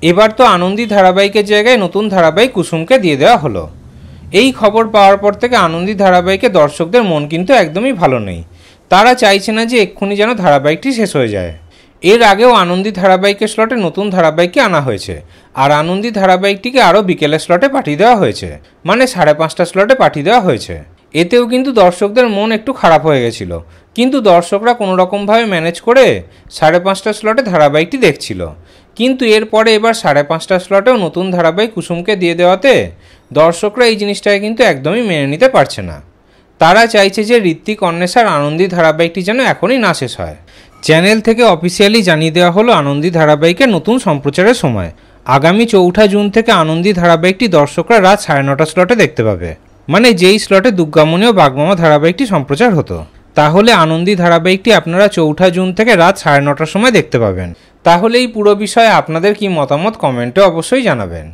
এবার তো আনন্দী ধারাবাহিকের জায়গায় নতুন ধারাবাহিক কুসুমকে দিয়ে দেওয়া হলো। এই খবর পাওয়ার পর থেকে আনন্দী ধারাবাহিকে দর্শকদের মন কিন্তু একদমই ভালো নেই। তারা চাইছে না যে এক্ষুনি যেন ধারাবাহিকটি শেষ হয়ে যায়। এর আগেও আনন্দী ধারাবাহিকের স্লটে নতুন ধারাবাহিককে আনা হয়েছে, আর আনন্দী ধারাবাহিকটিকে আরও বিকেলের স্লটে পাঠিয়ে দেওয়া হয়েছে, মানে 5:30 স্লটে পাঠিয়ে দেওয়া হয়েছে। এতেও কিন্তু দর্শকদের মন একটু খারাপ হয়ে গেছিল, কিন্তু দর্শকরা কোনো রকমভাবে ম্যানেজ করে 5:30 স্লটে ধারাবাহিকটি দেখছিল। কিন্তু এরপরে এবার 5:30 স্লটেও নতুন ধারাবাহিক কুসুমকে দিয়ে দেওয়াতে দর্শকরা এই জিনিসটাকে কিন্তু একদমই মেনে নিতে পারছে না। তারা চাইছে যে ঋত্বিক অন্বেষার আনন্দী ধারাবাহিকটি যেন এখনই না শেষ হয়। চ্যানেল থেকে অফিসিয়ালি জানিয়ে দেওয়া হলো আনন্দী ধারাবাহিকের নতুন সম্প্রচারের সময়। আগামী 4 জুন থেকে আনন্দী ধারাবাহিকটি দর্শকরা রাত 9:30 স্লটে দেখতে পাবে, মানে যেই স্লটে দুর্গামণি ও বাগমামা ধারাবাহিকটি সম্প্রচার হতো। তাহলে আনন্দী ধারাবাহিকটি আপনারা 4 জুন থেকে রাত 9:30টার সময় দেখতে পাবেন। তাহলে এই পুরো বিষয়ে আপনাদের কি মতামত কমেন্টে অবশ্যই জানাবেন।